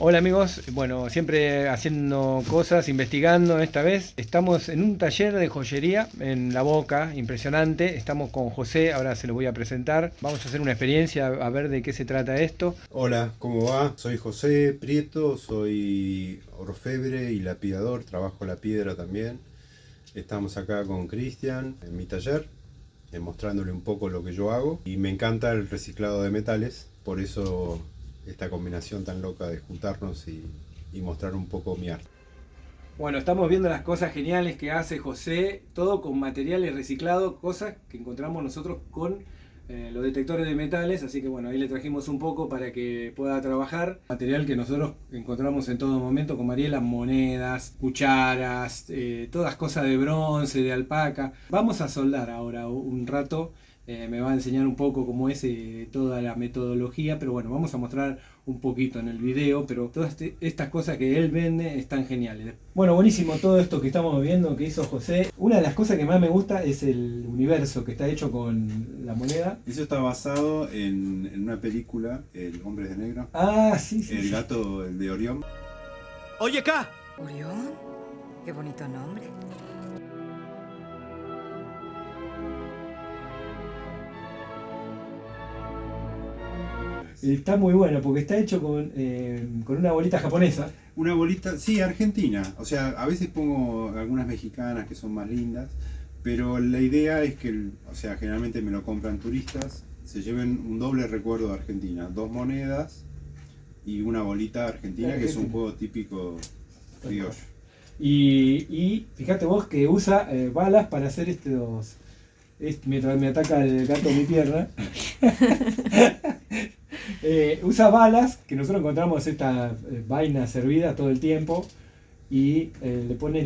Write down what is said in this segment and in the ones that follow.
Hola amigos, bueno, siempre haciendo cosas, investigando. Esta vez estamos en un taller de joyería en La Boca, impresionante. Estamos con José, ahora se lo voy a presentar. Vamos a hacer una experiencia a ver de qué se trata esto. Hola, ¿cómo va? Soy José Prieto, soy orfebre y lapidador, trabajo la piedra también. Estamos acá con Cristian en mi taller, mostrándole un poco lo que yo hago. Y me encanta el reciclado de metales, por eso esta combinación tan loca de juntarnos y mostrar un poco mi arte. Bueno, estamos viendo las cosas geniales que hace José, todo con materiales reciclados, cosas que encontramos nosotros con los detectores de metales, así que bueno, ahí le trajimos un poco para que pueda trabajar. Material que nosotros encontramos en todo momento con Mariela, monedas, cucharas, todas cosas de bronce, de alpaca. Vamos a soldar ahora un rato. Me va a enseñar un poco cómo es toda la metodología, pero bueno, vamos a mostrar un poquito en el video, pero todas estas cosas que él vende están geniales. Bueno, buenísimo todo esto que estamos viendo que hizo José. Una de las cosas que más me gusta es el universo que está hecho con la moneda. Eso está basado en una película, El Hombre de Negro. Ah, sí, sí. El sí. gato, el de Orión. Oye, acá. Orión, qué bonito nombre. Está muy bueno porque está hecho con una bolita japonesa. Una bolita, sí, argentina. O sea, a veces pongo algunas mexicanas que son más lindas, pero la idea es que, o sea, generalmente me lo compran turistas, se lleven un doble recuerdo de Argentina, 2 monedas y una bolita argentina, que es un juego típico criollo. Y fíjate vos que usa balas para hacer mientras me ataca el gato en mi pierna. Usa balas, que nosotros encontramos esta vaina servida todo el tiempo, y le pone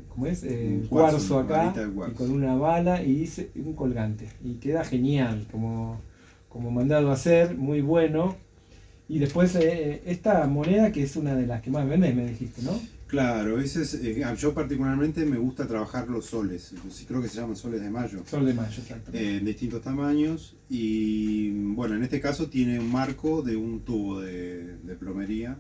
¿cómo es? Cuarzo acá, y con una bala y un colgante. Y queda genial, como mandado a hacer, muy bueno. Y después esta moneda, que es una de las que más vendes, me dijiste, ¿no? Claro, ese es, yo particularmente me gusta trabajar los soles, creo que se llaman soles de mayo. Sol de mayo, exactamente. En distintos tamaños y bueno, en este caso tiene un marco de un tubo de plomería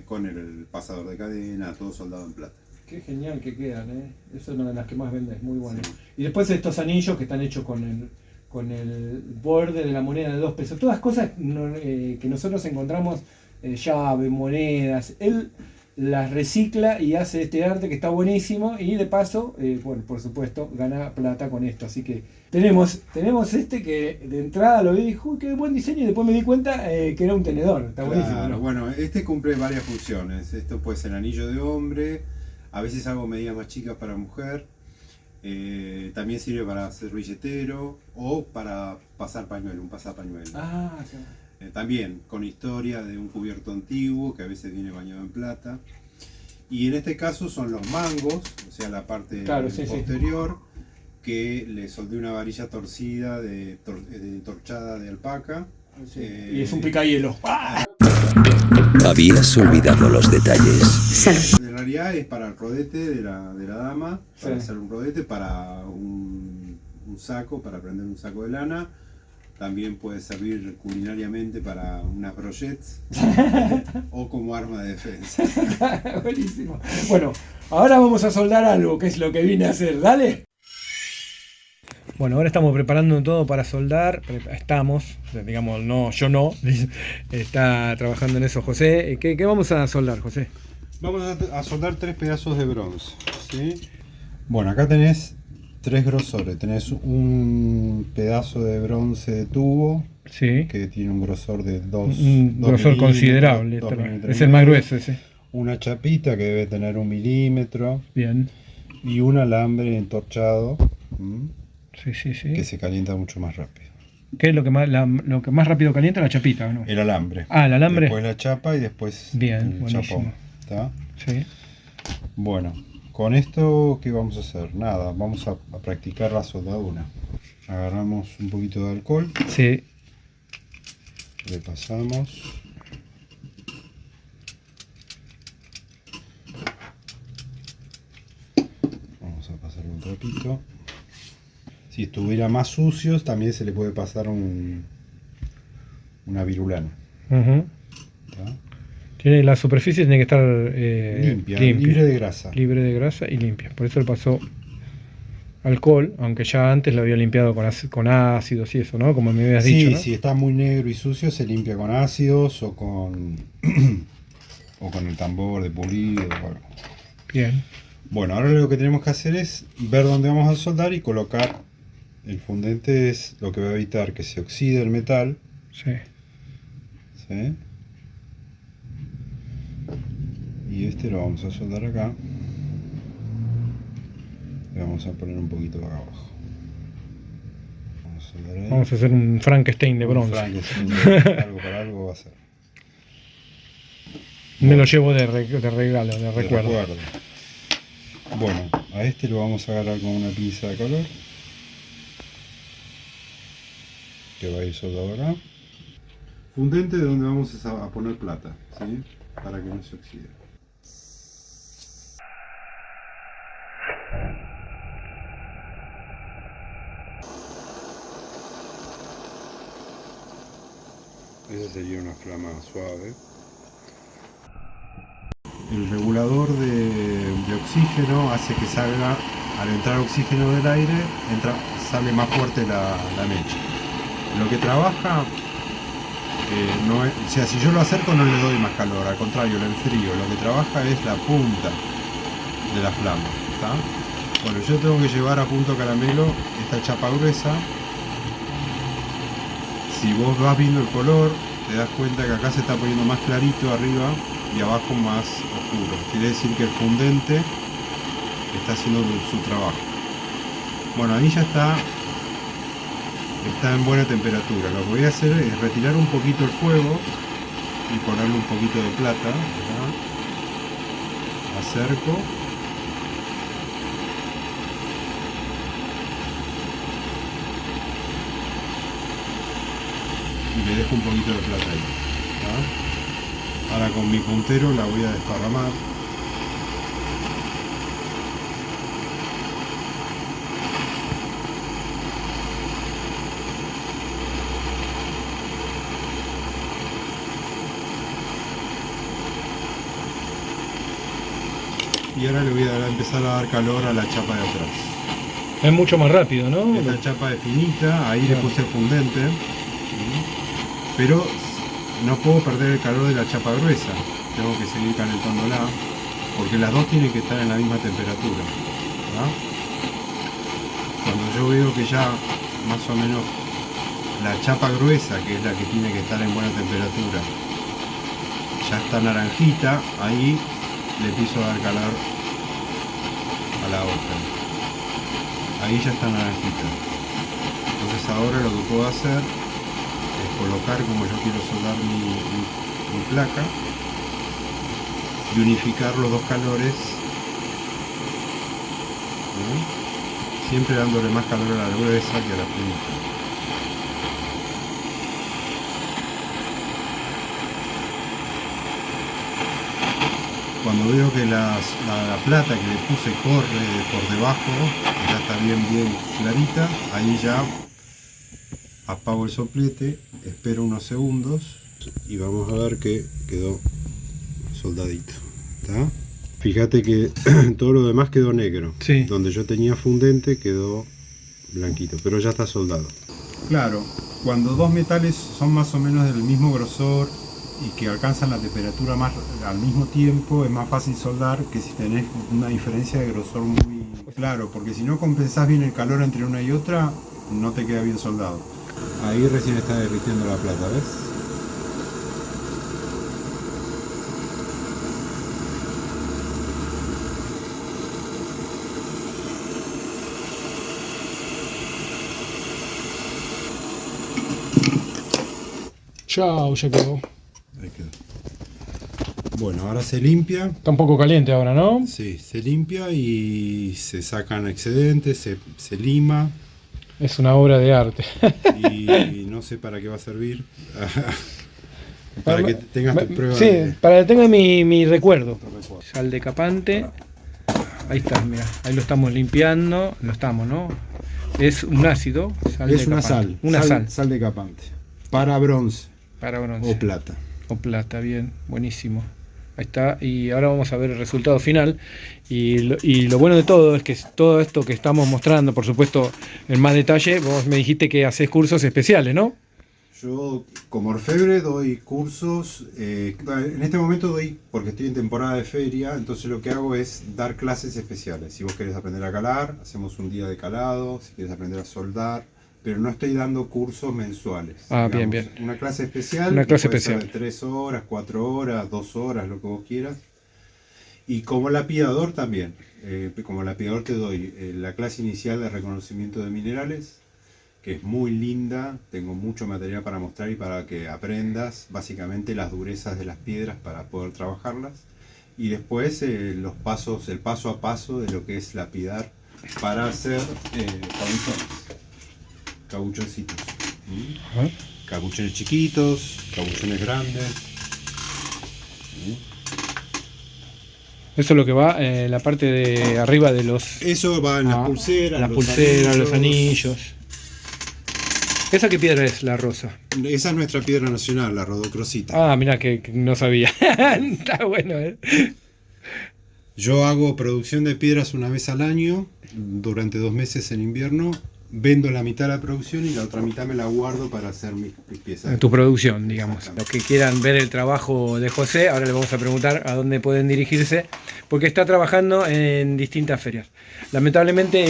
con el pasador de cadena, todo soldado en plata. Qué genial que quedan, Esa es una de las que más vendes, muy bueno. Sí. Y después estos anillos que están hechos con el borde de la moneda de 2 pesos. Todas cosas que nosotros encontramos, llaves, monedas. Él las recicla y hace este arte que está buenísimo. Y de paso, bueno, por supuesto, gana plata con esto. Así que tenemos este que de entrada lo vi y dije, uy, qué buen diseño. Y después me di cuenta que era un tenedor. Está buenísimo, Claro, ¿no? bueno, este cumple varias funciones. Esto puede ser anillo de hombre, a veces hago medidas más chicas para mujer. También sirve para hacer billetero o para pasar pañuelo, un pasapañuelo. Ah, claro. También con historia de un cubierto antiguo que a veces viene bañado en plata. Y en este caso son los mangos, o sea la parte Claro, sí, posterior, que le soldé una varilla torcida torchada de alpaca. Sí. Y es un picahielo. ¡Ah! Habías olvidado los detalles. En realidad es para el rodete de la dama, para Sí. hacer un rodete, para un saco, para prender un saco de lana. También puede servir culinariamente para unas brochettes o como arma de defensa. Buenísimo. Bueno, ahora vamos a soldar algo, que es lo que vine a hacer. Dale. Bueno, ahora estamos preparando todo para soldar. Estamos, digamos, no, yo no. Está trabajando en eso José. ¿Qué vamos a soldar, José? Vamos a soldar 3 pedazos de bronce, ¿sí? Bueno, acá tenés 3 grosores. Tenés un pedazo de bronce de tubo, Sí. que tiene un grosor de 2 Un grosor considerable. Es el más grueso ese. Una chapita que debe tener 1 milímetro. Bien. Y un alambre entorchado, Sí, sí, sí. que se calienta mucho más rápido. ¿Qué es lo que más rápido calienta? La chapita, ¿o no? El alambre. Ah, el alambre. Después la chapa y después Bien, el buenísimo. chapón. ¿Está? Sí. Bueno, con esto, ¿qué vamos a hacer? Nada, vamos a practicar la soldadura. Agarramos un poquito de alcohol, Sí. le pasamos. Vamos a pasarle un trapito. Si estuviera más sucio, también se le puede pasar una virulana. Uh-huh. ¿Está? La superficie tiene que estar limpia, libre de grasa. Libre de grasa y limpia. Por eso le pasó alcohol, aunque ya antes lo había limpiado con ácidos y eso, ¿no? Como me habías dicho, ¿no? Si está muy negro y sucio se limpia con ácidos o con o con el tambor de pulido. Bueno. Bien. Bueno, ahora lo que tenemos que hacer es ver dónde vamos a soldar y colocar. El fundente es lo que va a evitar que se oxide el metal. Sí. ¿Sí? Y este lo vamos a soldar acá. Le vamos a poner un poquito acá abajo. Vamos a hacer un Frankenstein de bronce. Algo para algo va a ser. Me lo llevo de regalo, de recuerdo. Bueno, a este lo vamos a agarrar con una pinza de color. Que va a ir soldado acá. Fundente de donde vamos a poner plata, ¿sí? Para que no se oxide. Esa sería una flama suave. El regulador de oxígeno hace que salga, al entrar oxígeno del aire, sale más fuerte la mecha. Lo que trabaja, no es, o sea, si yo lo acerco no le doy más calor, al contrario, lo enfrío. Lo que trabaja es la punta de la flama, ¿está? Bueno, yo tengo que llevar a punto caramelo esta chapa gruesa. Si vos vas viendo el color, te das cuenta que acá se está poniendo más clarito arriba y abajo más oscuro. Quiere decir que el fundente está haciendo su trabajo. Bueno, ahí ya está en buena temperatura. Lo que voy a hacer es retirar un poquito el fuego y ponerle un poquito de plata, ¿verdad? Acerco. Y le dejo un poquito de plata ahí, ¿verdad? Ahora con mi puntero la voy a desparramar. Y ahora le voy a empezar a dar calor a la chapa de atrás. Es mucho más rápido, ¿no? Esta chapa es finita, ahí le puse el fundente. Pero no puedo perder el calor de la chapa gruesa. Tengo que seguir calentándola, porque las dos tienen que estar en la misma temperatura, ¿verdad? Cuando yo veo que ya más o menos la chapa gruesa, que es la que tiene que estar en buena temperatura, ya está naranjita, ahí le empiezo a dar calor a la otra. Ahí ya está naranjita. Entonces ahora lo que puedo hacer es colocar, como yo quiero soldar mi placa, y unificar los dos calores, ¿sí? Siempre dándole más calor a la gruesa que a la finita. Cuando veo que la plata que le puse corre por debajo, ya está bien clarita, ahí ya apago el soplete, espero unos segundos y vamos a ver que quedó soldadito. ¿Está? Fíjate que todo lo demás quedó negro. Sí. Donde yo tenía fundente quedó blanquito, pero ya está soldado. Claro, cuando dos metales son más o menos del mismo grosor y que alcanzan la temperatura más al mismo tiempo, es más fácil soldar que si tenés una diferencia de grosor muy claro, porque si no compensás bien el calor entre una y otra, no te queda bien soldado. Ahí recién está derritiendo la plata, ¿ves? Chao, ya quedó. Ahí quedó. Bueno, ahora se limpia. Está un poco caliente ahora, ¿no? Sí, se limpia y se sacan excedentes, se lima. Es una obra de arte. Y no sé para qué va a servir. Para que tengas tu prueba. Sí, para que tenga mi recuerdo. Sal decapante. Ahí está, mira. Ahí lo estamos limpiando. Lo estamos, ¿no? Es un ácido. Es una sal. Una sal. Sal decapante. Para bronce. Para bronce. O plata. O plata, bien, buenísimo. Ahí está, y ahora vamos a ver el resultado final. Y lo bueno de todo es que todo esto que estamos mostrando, por supuesto, en más detalle, vos me dijiste que hacés cursos especiales, ¿no? Yo como orfebre doy cursos, en este momento doy, porque estoy en temporada de feria, entonces lo que hago es dar clases especiales. Si vos querés aprender a calar, hacemos un día de calado, si querés aprender a soldar, pero no estoy dando cursos mensuales. Ah, Digamos, bien. Una clase especial, Una clase que puede ser especial. de 3 horas, 4 horas, 2 horas, lo que vos quieras. Y como lapidador también. Como lapidador te doy la clase inicial de reconocimiento de minerales, que es muy linda, tengo mucho material para mostrar y para que aprendas básicamente las durezas de las piedras para poder trabajarlas. Y después el paso a paso de lo que es lapidar para hacer cabuchoncitos. Ajá. Cabuchones chiquitos, cabuchones grandes. Eso es lo que va en la parte de arriba de los... Eso va en las pulseras, los anillos. ¿Esa qué piedra es, la rosa? Esa es nuestra piedra nacional, la rodocrosita. Ah, mirá, que no sabía. Está bueno, ¿eh? Yo hago producción de piedras una vez al año, durante 2 meses en invierno. Vendo la mitad de la producción y la otra mitad me la guardo para hacer mis piezas. En tu producción, digamos. Los que quieran ver el trabajo de José, ahora le vamos a preguntar a dónde pueden dirigirse, porque está trabajando en distintas ferias. Lamentablemente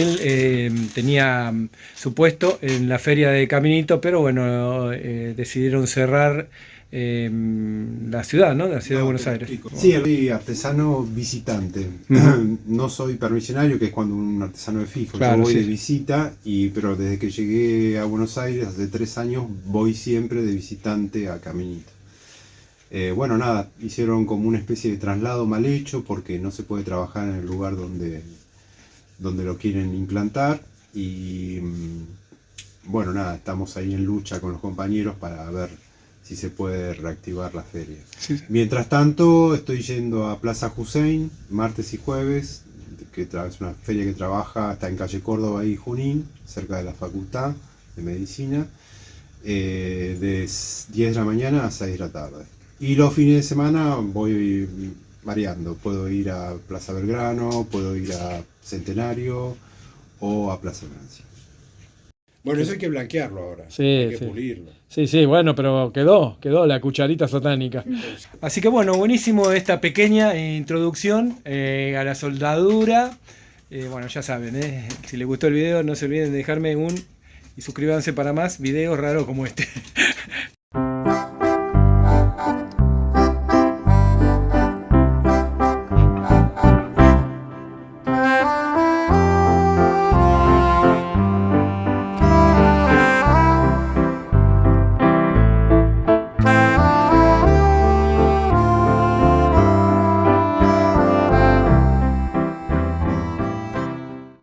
él tenía su puesto en la feria de Caminito, pero bueno, decidieron cerrar la ciudad, ¿no? La ciudad de Buenos Aires. Sí, soy artesano visitante. No soy permisionario, que es cuando un artesano es fijo. Claro, yo voy sí. de visita, pero desde que llegué a Buenos Aires, hace 3 años, voy siempre de visitante a Caminito. Bueno, nada, hicieron como una especie de traslado mal hecho, porque no se puede trabajar en el lugar donde lo quieren implantar. Y bueno, nada, estamos ahí en lucha con los compañeros para ver si se puede reactivar la feria. Sí. Mientras tanto, estoy yendo a Plaza Hussein, martes y jueves, que es una feria que trabaja, está en calle Córdoba y Junín, cerca de la Facultad de Medicina, de 10 de la mañana a 6 de la tarde. Y los fines de semana voy variando, puedo ir a Plaza Belgrano, puedo ir a Centenario o a Plaza Francia. Bueno, eso hay que blanquearlo ahora, Sí, hay que sí. pulirlo. Sí, bueno, pero quedó la cucharita satánica. Así que bueno, buenísimo esta pequeña introducción a la soldadura. Bueno, ya saben, si les gustó el video, no se olviden de dejarme y suscríbanse para más videos raros como este.